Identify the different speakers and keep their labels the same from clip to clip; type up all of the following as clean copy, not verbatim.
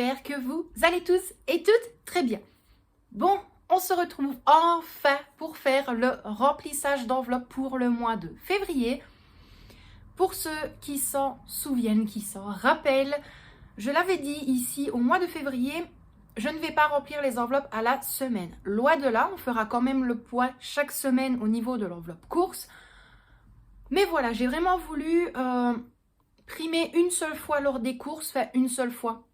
Speaker 1: j'espère que vous allez tous et toutes très bien. Bon, on se retrouve enfin pour faire le remplissage d'enveloppe pour le mois de février. Pour ceux qui s'en souviennent, qui s'en rappellent, je l'avais dit ici au mois de février, je ne vais pas remplir les enveloppes à la semaine. Loin de là, on fera quand même le point chaque semaine au niveau de l'enveloppe course. Mais voilà, j'ai vraiment voulu primer une seule fois lors des courses, faire une seule fois.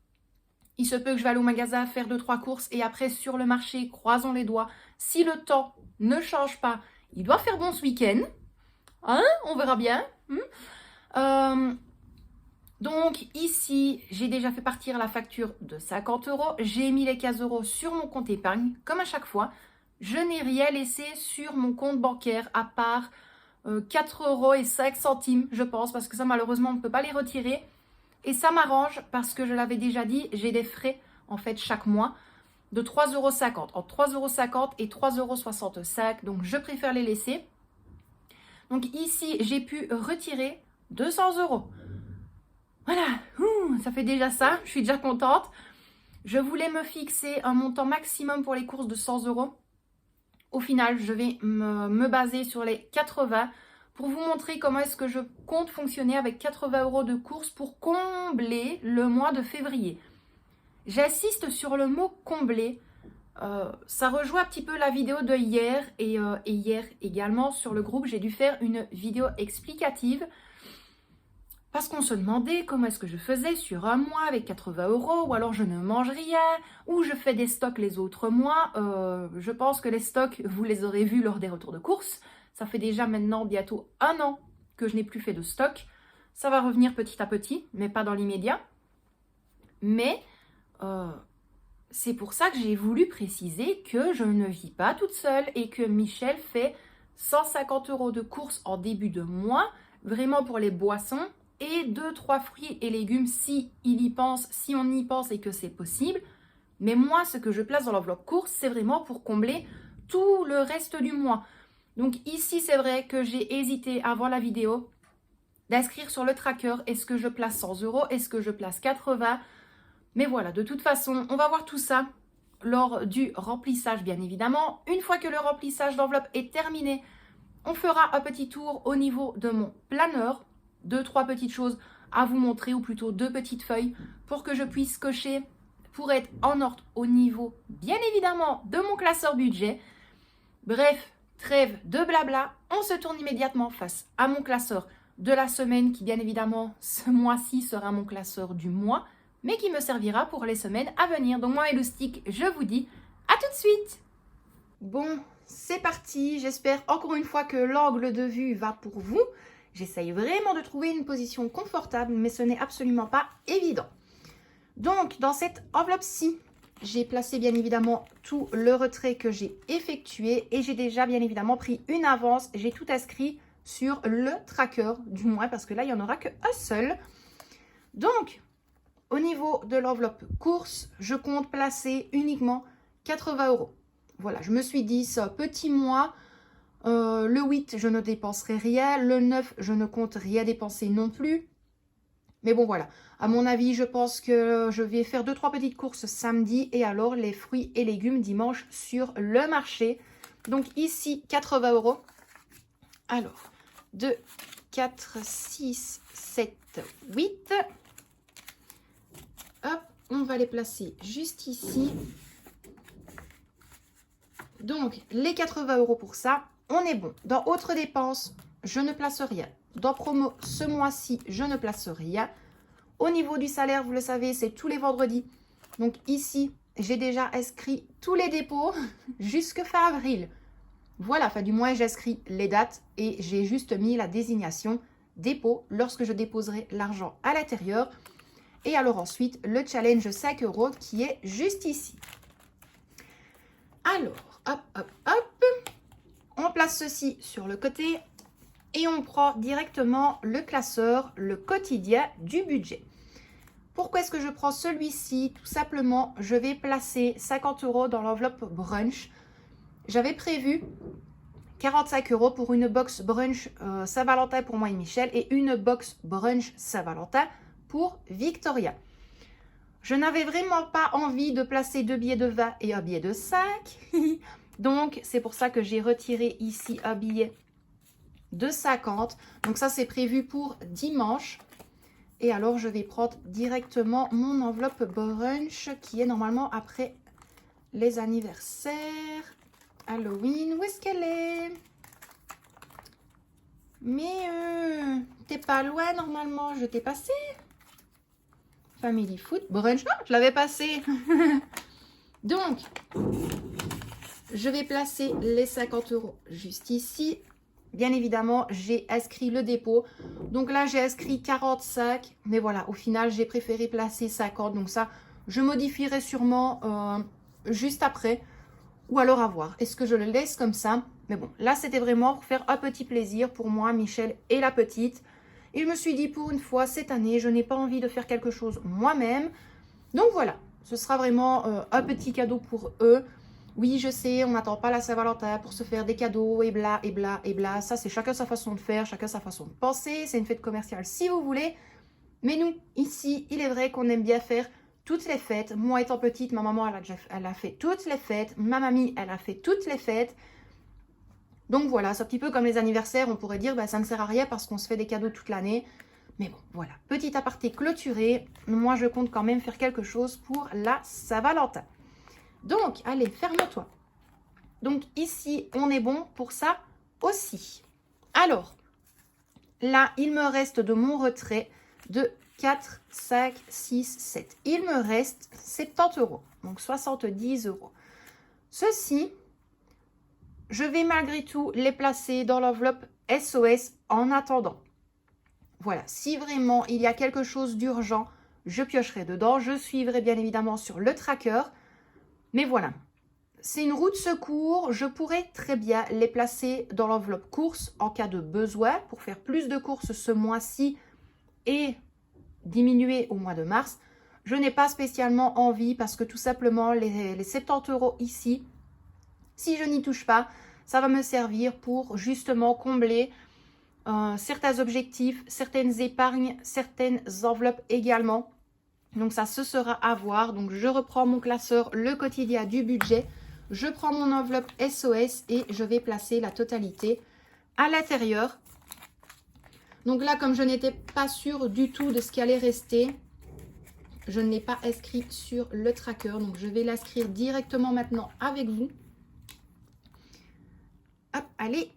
Speaker 1: Il se peut que je vais aller au magasin faire 2-3 courses et après sur le marché, croisons les doigts. Si le temps ne change pas, il doit faire bon ce week-end. Hein? On verra bien. Donc ici, j'ai déjà fait partir la facture de 50 €. J'ai mis les 15 € sur mon compte épargne, comme à chaque fois. Je n'ai rien laissé sur mon compte bancaire à part 4,05 €, je pense, parce que ça, malheureusement, on ne peut pas les retirer. Et ça m'arrange parce que je l'avais déjà dit, j'ai des frais, en fait, chaque mois de 3,50 €. Entre 3,50 € et 3,65 €. Donc, je préfère les laisser. Donc, ici, j'ai pu retirer 200 €. Voilà, ça fait déjà ça. Je suis déjà contente. Je voulais me fixer un montant maximum pour les courses de 100 €. Au final, je vais me baser sur les 80 pour vous montrer comment est-ce que je compte fonctionner avec 80 € de courses pour combler le mois de février. J'insiste sur le mot combler. Ça rejoint un petit peu la vidéo de hier et hier également sur le groupe, j'ai dû faire une vidéo explicative parce qu'on se demandait comment est-ce que je faisais sur un mois avec 80 € ou alors je ne mange rien ou je fais des stocks les autres mois. Je pense que les stocks, vous les aurez vus lors des retours de course. Ça fait déjà maintenant bientôt 1 an que je n'ai plus fait de stock. Ça va revenir petit à petit, mais pas dans l'immédiat. Mais c'est pour ça que j'ai voulu préciser que je ne vis pas toute seule et que Michel fait 150 € de courses en début de mois, vraiment pour les boissons et 2-3 fruits et légumes si on y pense et que c'est possible. Mais moi, ce que je place dans l'enveloppe course, c'est vraiment pour combler tout le reste du mois. Donc ici, c'est vrai que j'ai hésité avant la vidéo d'inscrire sur le tracker, est-ce que je place 100 €, est-ce que je place 80 €. Mais voilà, de toute façon, on va voir tout ça lors du remplissage, bien évidemment. Une fois que le remplissage d'enveloppe est terminé, on fera un petit tour au niveau de mon planeur. 2-3 petites choses à vous montrer, ou plutôt 2 petites feuilles pour que je puisse cocher pour être en ordre au niveau, bien évidemment, de mon classeur budget. Bref, trêve de blabla, on se tourne immédiatement face à mon classeur de la semaine qui, bien évidemment, ce mois-ci sera mon classeur du mois, mais qui me servira pour les semaines à venir. Donc moi, Eloustique, je vous dis à tout de suite. Bon, c'est parti. J'espère encore une fois que l'angle de vue va pour vous. J'essaye vraiment de trouver une position confortable, mais ce n'est absolument pas évident. Donc, dans cette enveloppe-ci, j'ai placé bien évidemment tout le retrait que j'ai effectué et j'ai déjà bien évidemment pris une avance. J'ai tout inscrit sur le tracker du mois parce que là, il n'y en aura qu'un seul. Donc, au niveau de l'enveloppe course, je compte placer uniquement 80 €. Voilà, je me suis dit, ce petit mois, le 8, je ne dépenserai rien. Le 9, je ne compte rien dépenser non plus. Mais bon, voilà. À mon avis, je pense que je vais faire 2-3 petites courses samedi et alors les fruits et légumes dimanche sur le marché. Donc ici, 80 €. Alors, 2, 4, 6, 7, 8. Hop, on va les placer juste ici. Donc, les 80 € pour ça, on est bon. Dans autres dépenses, je ne place rien. Dans promo, ce mois-ci, je ne place rien. Au niveau du salaire, vous le savez, c'est tous les vendredis. Donc ici, j'ai déjà inscrit tous les dépôts jusque fin avril. Voilà, enfin du moins, j'inscris les dates et j'ai juste mis la désignation dépôt lorsque je déposerai l'argent à l'intérieur. Et alors ensuite, le challenge 5 € qui est juste ici. Alors, hop, hop, hop. On place ceci sur le côté et on prend directement le classeur, le quotidien du budget. Pourquoi est-ce que je prends celui-ci? Tout simplement, je vais placer 50 € dans l'enveloppe brunch. J'avais prévu 45 € pour une box brunch Saint-Valentin pour moi et Michel et une box brunch Saint-Valentin pour Victoria. Je n'avais vraiment pas envie de placer 2 billets de 20 et un billet de 5. Donc, c'est pour ça que j'ai retiré ici un billet de 50. Donc, ça, c'est prévu pour dimanche. Et alors, je vais prendre directement mon enveloppe brunch qui est normalement après les anniversaires. Halloween, où est-ce qu'elle est? Mais t'es pas loin normalement, je t'ai passé. Family Food, brunch, non, je l'avais passé. Donc, je vais placer les 50 € juste ici. Bien évidemment, j'ai inscrit le dépôt. Donc là, j'ai inscrit 45. Mais voilà, au final, j'ai préféré placer 50. Donc ça, je modifierai sûrement juste après. Ou alors à voir. Est-ce que je le laisse comme ça? Mais bon, là, c'était vraiment pour faire un petit plaisir pour moi, Michel et la petite. Et je me suis dit, pour une fois, cette année, je n'ai pas envie de faire quelque chose moi-même. Donc voilà, ce sera vraiment un petit cadeau pour eux. Oui, je sais, on n'attend pas la Saint-Valentin pour se faire des cadeaux et bla, et bla, et bla. Ça, c'est chacun sa façon de faire, chacun sa façon de penser. C'est une fête commerciale si vous voulez. Mais nous, ici, il est vrai qu'on aime bien faire toutes les fêtes. Moi, étant petite, ma maman, elle a fait toutes les fêtes. Ma mamie, elle a fait toutes les fêtes. Donc voilà, c'est un petit peu comme les anniversaires. On pourrait dire, bah, ça ne sert à rien parce qu'on se fait des cadeaux toute l'année. Mais bon, voilà. Petit aparté clôturé. Moi, je compte quand même faire quelque chose pour la Saint-Valentin. Donc, allez, ferme-toi. Donc, ici, on est bon pour ça aussi. Alors, là, il me reste de mon retrait de 4, 5, 6, 7. Il me reste 70 €, donc 70 €. Ceci, je vais malgré tout les placer dans l'enveloppe SOS en attendant. Voilà, si vraiment il y a quelque chose d'urgent, je piocherai dedans. Je suivrai bien évidemment sur le tracker. Mais voilà, c'est une roue de secours. Je pourrais très bien les placer dans l'enveloppe courses en cas de besoin pour faire plus de courses ce mois-ci et diminuer au mois de mars. Je n'ai pas spécialement envie parce que tout simplement les 70 € ici, si je n'y touche pas, ça va me servir pour justement combler certains objectifs, certaines épargnes, certaines enveloppes également. Donc ça, ce sera à voir. Donc je reprends mon classeur, le quotidien du budget. Je prends mon enveloppe SOS et je vais placer la totalité à l'intérieur. Donc là, comme je n'étais pas sûre du tout de ce qui allait rester, je ne l'ai pas inscrit sur le tracker. Donc je vais l'inscrire directement maintenant avec vous. Hop, allez.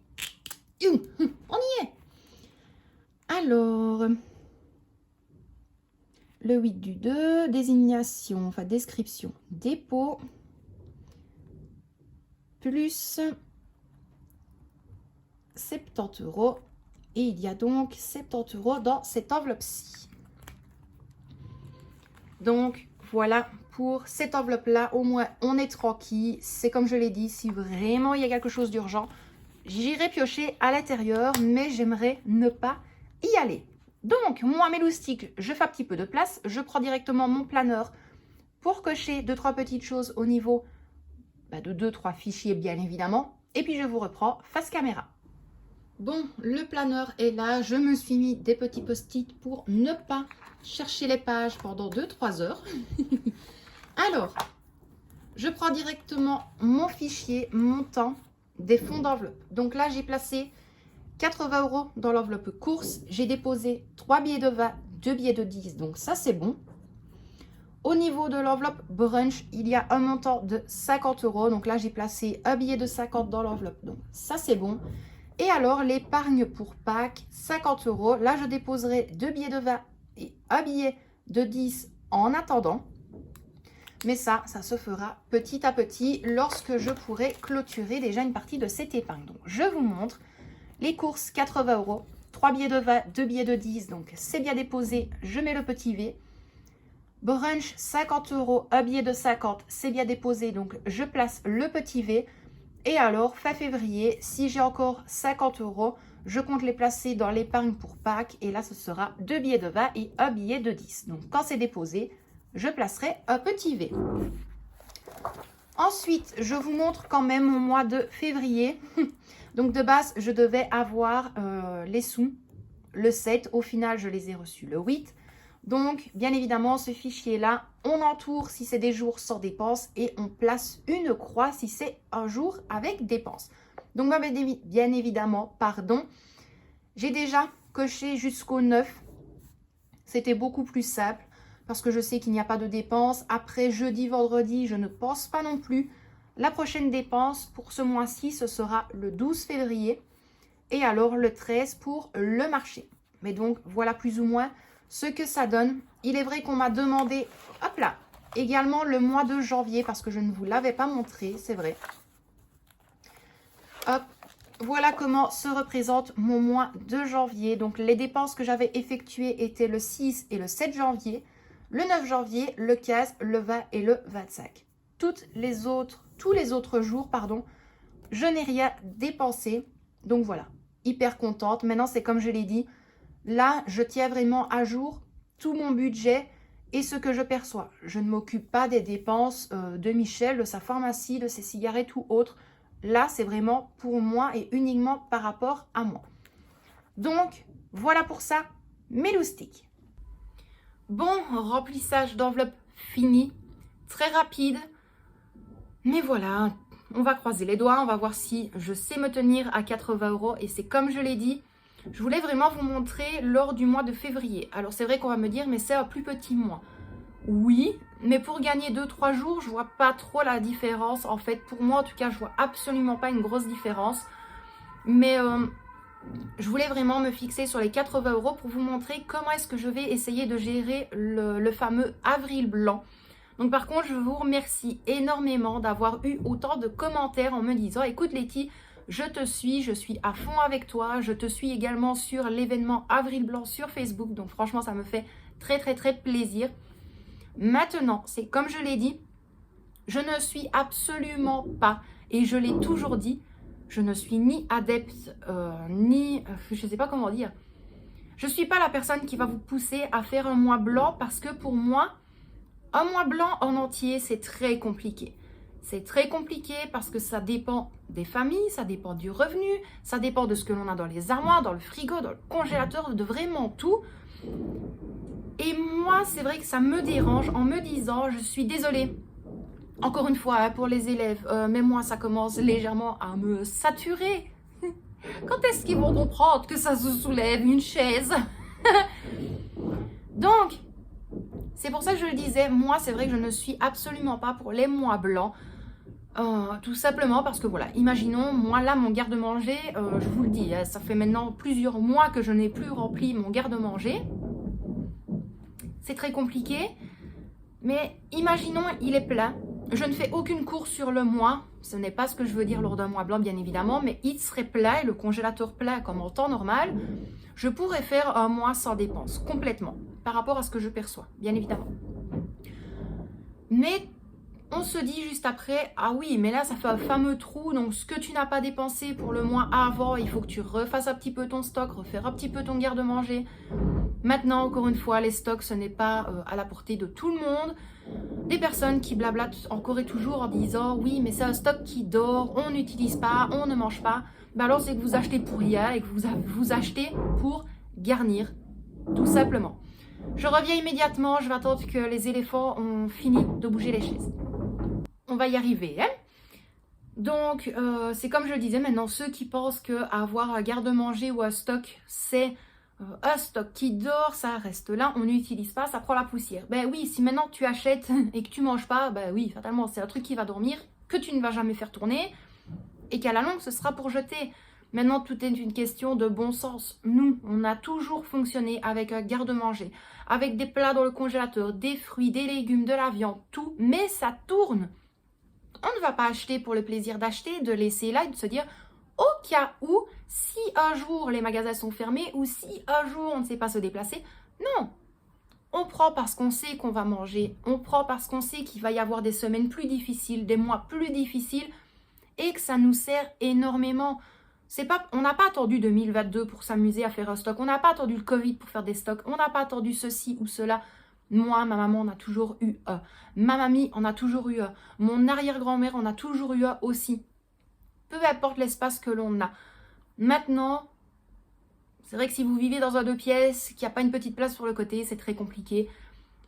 Speaker 1: On y est. Alors, le 8 du 2, désignation, enfin description, dépôt, plus 70 €. Et il y a donc 70 € dans cette enveloppe-ci. Donc, voilà pour cette enveloppe-là. Au moins, on est tranquille. C'est comme je l'ai dit, si vraiment il y a quelque chose d'urgent, j'irai piocher à l'intérieur, mais j'aimerais ne pas y aller. Donc, moi, mes loustiques, je fais un petit peu de place. Je prends directement mon planeur pour cocher 2-3 petites choses au niveau de 2-3 fichiers, bien évidemment. Et puis, je vous reprends face caméra. Bon, le planeur est là. Je me suis mis des petits post-it pour ne pas chercher les pages pendant 2-3 heures. Alors, je prends directement mon fichier montant des fonds d'enveloppe. Donc là, j'ai placé 80 € dans l'enveloppe course. J'ai déposé 3 billets de 20, 2 billets de 10. Donc ça, c'est bon. Au niveau de l'enveloppe brunch, il y a un montant de 50 €. Donc là, j'ai placé un billet de 50 dans l'enveloppe. Donc ça, c'est bon. Et alors, l'épargne pour Pâques, 50 €. Là, je déposerai 2 billets de 20 et un billet de 10 en attendant. Mais ça se fera petit à petit lorsque je pourrai clôturer déjà une partie de cette épargne. Donc, je vous montre. Les courses, 80 €. 3 billets de 20, 2 billets de 10. Donc, c'est bien déposé. Je mets le petit V. Brunch, 50 €. Un billet de 50. C'est bien déposé. Donc, je place le petit V. Et alors, fin février, si j'ai encore 50 €, je compte les placer dans l'épargne pour Pâques. Et là, ce sera 2 billets de 20 et un billet de 10. Donc, quand c'est déposé, je placerai un petit V. Ensuite, je vous montre quand même au mois de février. Donc, de base, je devais avoir les sous le 7. Au final, je les ai reçus le 8. Donc, bien évidemment, ce fichier-là, on entoure si c'est des jours sans dépenses et on place une croix si c'est un jour avec dépenses. Donc, bien évidemment, pardon, j'ai déjà coché jusqu'au 9. C'était beaucoup plus simple parce que je sais qu'il n'y a pas de dépenses. Après jeudi, vendredi, je ne pense pas non plus. La prochaine dépense pour ce mois-ci, ce sera le 12 février et alors le 13 pour le marché. Mais donc, voilà plus ou moins ce que ça donne. Il est vrai qu'on m'a demandé, hop là, également le mois de janvier parce que je ne vous l'avais pas montré, c'est vrai. Hop, voilà comment se représente mon mois de janvier. Donc, les dépenses que j'avais effectuées étaient le 6 et le 7 janvier, le 9 janvier, le 15, le 20 et le 25. Tous les autres jours, pardon, je n'ai rien dépensé. Donc, voilà, hyper contente. Maintenant, c'est comme je l'ai dit, là, je tiens vraiment à jour tout mon budget et ce que je perçois. Je ne m'occupe pas des dépenses de Michel, de sa pharmacie, de ses cigarettes ou autres. Là, c'est vraiment pour moi et uniquement par rapport à moi. Donc, voilà pour ça, mes loustiques. Bon, remplissage d'enveloppe fini, très rapide. Mais voilà, on va croiser les doigts, on va voir si je sais me tenir à 80 €. Et c'est comme je l'ai dit, je voulais vraiment vous montrer lors du mois de février. Alors c'est vrai qu'on va me dire, mais c'est un plus petit mois. Oui, mais pour gagner 2-3 jours, je vois pas trop la différence. En fait, pour moi, en tout cas, je vois absolument pas une grosse différence. Mais je voulais vraiment me fixer sur les 80 € pour vous montrer comment est-ce que je vais essayer de gérer le fameux avril blanc. Donc par contre, je vous remercie énormément d'avoir eu autant de commentaires en me disant « Écoute Letty, je te suis, je suis à fond avec toi. Je te suis également sur l'événement Avril Blanc sur Facebook. » Donc franchement, ça me fait très très très plaisir. Maintenant, c'est comme je l'ai dit, je ne suis absolument pas, et je l'ai toujours dit, je ne suis ni adepte, je ne sais pas comment dire. Je ne suis pas la personne qui va vous pousser à faire un mois blanc parce que pour moi, un mois blanc en entier, c'est très compliqué. C'est très compliqué parce que ça dépend des familles, ça dépend du revenu, ça dépend de ce que l'on a dans les armoires, dans le frigo, dans le congélateur, de vraiment tout. Et moi, c'est vrai que ça me dérange en me disant, je suis désolée, encore une fois, hein, pour les élèves, mais moi, ça commence légèrement à me saturer. Quand est-ce qu'ils vont comprendre que ça se soulève une chaise? Donc, c'est pour ça que je le disais, moi, c'est vrai que je ne suis absolument pas pour les mois blancs. Tout simplement parce que voilà, imaginons, moi là, mon garde-manger, je vous le dis, hein, ça fait maintenant plusieurs mois que je n'ai plus rempli mon garde-manger. C'est très compliqué, mais imaginons, il est plein. Je ne fais aucune course sur le mois. Ce n'est pas ce que je veux dire lors d'un mois blanc, bien évidemment, mais il serait plein et le congélateur plein comme en temps normal. Je pourrais faire un mois sans dépense, complètement, par rapport à ce que je perçois, bien évidemment. Mais on se dit juste après, ah oui, mais là, ça fait un fameux trou. Donc, ce que tu n'as pas dépensé pour le mois avant, il faut que tu refasses un petit peu ton stock, refaire un petit peu ton garde-manger. Maintenant, encore une fois, les stocks, ce n'est pas à la portée de tout le monde. Des personnes qui blablatent encore et toujours en disant, oui, mais c'est un stock qui dort, on n'utilise pas, on ne mange pas. Ben alors, c'est que vous achetez pour rien et que vous achetez pour garnir, tout simplement. Je reviens immédiatement, je vais attendre que les éléphants ont fini de bouger les chaises. On va y arriver, hein? Donc, c'est comme je le disais, maintenant, ceux qui pensent qu'avoir un garde-manger ou un stock, c'est un stock qui dort, ça reste là, on n'utilise pas, ça prend la poussière. Ben oui, si maintenant tu achètes et que tu manges pas, ben oui, fatalement, c'est un truc qui va dormir, que tu ne vas jamais faire tourner, et qu'à la longue, ce sera pour jeter. Maintenant, tout est une question de bon sens. Nous, on a toujours fonctionné avec un garde-manger, avec des plats dans le congélateur, des fruits, des légumes, de la viande, tout, mais ça tourne. On ne va pas acheter pour le plaisir d'acheter, de laisser là et de se dire au cas où, si un jour les magasins sont fermés ou si un jour on ne sait pas se déplacer. Non, on prend parce qu'on sait qu'on va manger, on prend parce qu'on sait qu'il va y avoir des semaines plus difficiles, des mois plus difficiles et que ça nous sert énormément. On n'a pas attendu 2022 pour s'amuser à faire un stock, on n'a pas attendu le Covid pour faire des stocks, on n'a pas attendu ceci ou cela. Moi, ma maman en a toujours eu un. Ma mamie en a toujours eu un. Mon arrière-grand-mère en a toujours eu un aussi. Peu importe l'espace que l'on a. Maintenant, C'est vrai que si vous vivez dans un 2 pièces, qu'il n'y a pas une petite place sur le côté, c'est très compliqué.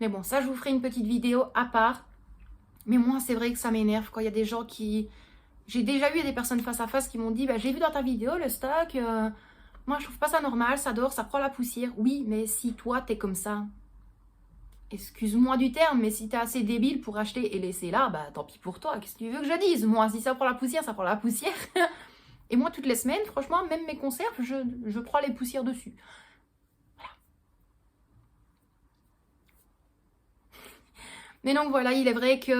Speaker 1: Mais bon, ça, je vous ferai une petite vidéo à part. Mais moi, c'est vrai que ça m'énerve quand il y a des gens qui... J'ai déjà eu des personnes face à face qui m'ont dit, bah, j'ai vu dans ta vidéo le stock, moi je trouve pas ça normal, ça dort, ça prend la poussière. Oui, mais si toi t'es comme ça, excuse-moi du terme, mais si t'es assez débile pour acheter et laisser là, bah tant pis pour toi, qu'est-ce que tu veux que je dise? Moi, si ça prend la poussière, ça prend la poussière. Et moi, toutes les semaines, franchement, même mes conserves, je prends les poussières dessus. Voilà. Mais donc voilà, il est vrai que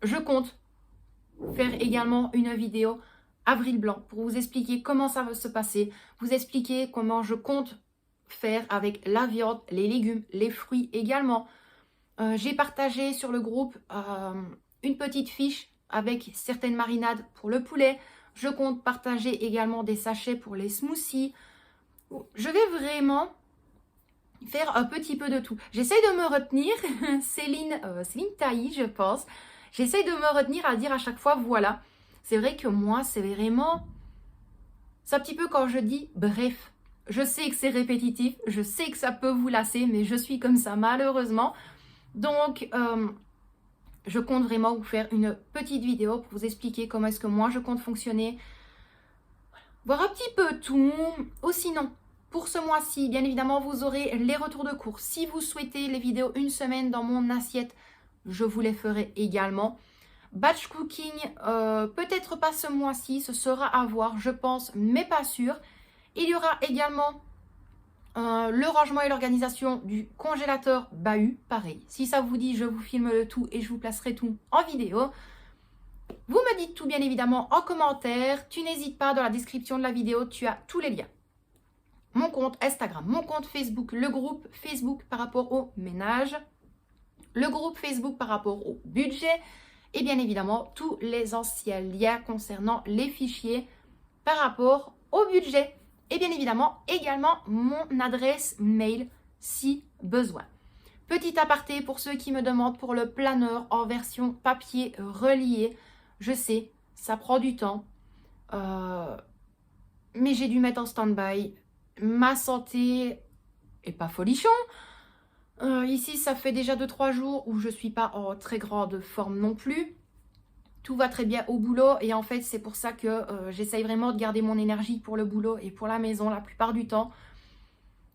Speaker 1: je compte faire également une vidéo avril blanc pour vous expliquer comment ça va se passer, vous expliquer comment je compte faire avec la viande, les légumes, les fruits également. J'ai partagé sur le groupe une petite fiche avec certaines marinades pour le poulet. Je compte partager également des sachets pour les smoothies. Je vais vraiment faire un petit peu de tout. J'essaie de me retenir, Céline Tailly, je pense. J'essaie de me retenir à dire à chaque fois, voilà. C'est vrai que moi, c'est vraiment... C'est un petit peu quand je dis, bref. Je sais que c'est répétitif, je sais que ça peut vous lasser, mais je suis comme ça, malheureusement. Donc, je compte vraiment vous faire une petite vidéo pour vous expliquer comment est-ce que moi, je compte fonctionner. Voir un petit peu tout. Ou sinon, pour ce mois-ci, bien évidemment, vous aurez les retours de cours. Si vous souhaitez les vidéos une semaine dans mon assiette, je vous les ferai également. Batch cooking, peut-être pas ce mois-ci, ce sera à voir, je pense, mais pas sûr. Il y aura également le rangement et l'organisation du congélateur bahut, pareil. Si ça vous dit, je vous filme le tout et je vous placerai tout en vidéo. Vous me dites tout bien évidemment en commentaire. Tu n'hésites pas, dans la description de la vidéo, tu as tous les liens. Mon compte Instagram, mon compte Facebook, le groupe Facebook par rapport au ménage, le groupe Facebook par rapport au budget et bien évidemment tous les anciens liens concernant les fichiers par rapport au budget. Et bien évidemment également mon adresse mail si besoin. Petit aparté pour ceux qui me demandent pour le planeur en version papier relié. Je sais, ça prend du temps, mais j'ai dû mettre en stand-by. Ma santé est pas folichon. Ici, ça fait déjà 2-3 jours où je ne suis pas en très grande forme non plus. Tout va très bien au boulot et en fait, c'est pour ça que j'essaye vraiment de garder mon énergie pour le boulot et pour la maison la plupart du temps.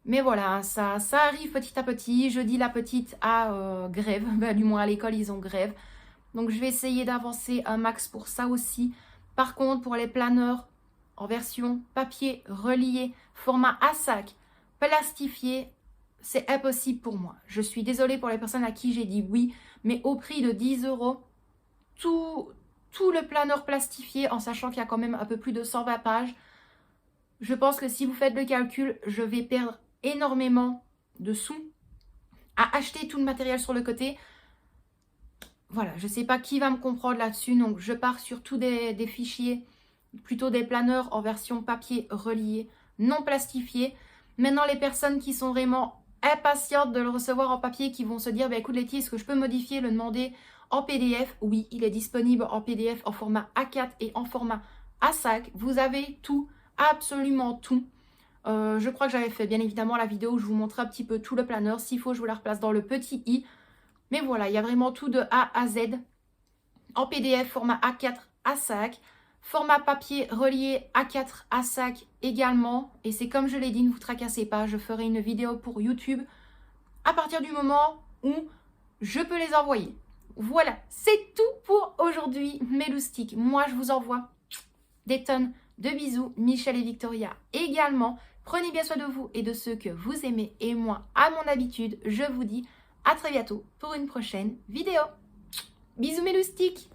Speaker 1: Mais voilà, ça arrive petit à petit. Jeudi, la petite a grève. Ben, du moins, à l'école, ils ont grève. Donc, je vais essayer d'avancer un max pour ça aussi. Par contre, pour les planeurs en version papier relié, format A5, plastifié, c'est impossible pour moi. Je suis désolée pour les personnes à qui j'ai dit oui, mais au prix de 10 €, tout le planeur plastifié, en sachant qu'il y a quand même un peu plus de 120 pages, je pense que si vous faites le calcul, je vais perdre énormément de sous à acheter tout le matériel sur le côté. Voilà, je ne sais pas qui va me comprendre là-dessus, donc je pars sur tous des fichiers, plutôt des planeurs en version papier relié, non plastifié. Maintenant, les personnes qui sont vraiment impatientes de le recevoir en papier, qui vont se dire, bah, écoute Letty, est-ce que je peux modifier, le demander en PDF? Oui, il est disponible en PDF, en format A4 et en format A5. Vous avez tout, absolument tout. Je crois que j'avais fait bien évidemment la vidéo où je vous montrais un petit peu tout le planeur. S'il faut, je vous la replace dans le petit i. Mais voilà, il y a vraiment tout de A à Z. En PDF, format A4, A5. Format papier relié A4, A5 également. Et c'est comme je l'ai dit, ne vous tracassez pas. Je ferai une vidéo pour YouTube à partir du moment où je peux les envoyer. Voilà, c'est tout pour aujourd'hui, mes loustiques. Moi, je vous envoie des tonnes de bisous. Michel et Victoria également. Prenez bien soin de vous et de ceux que vous aimez. Et moi, à mon habitude, je vous dis à très bientôt pour une prochaine vidéo. Bisous mes loustiques!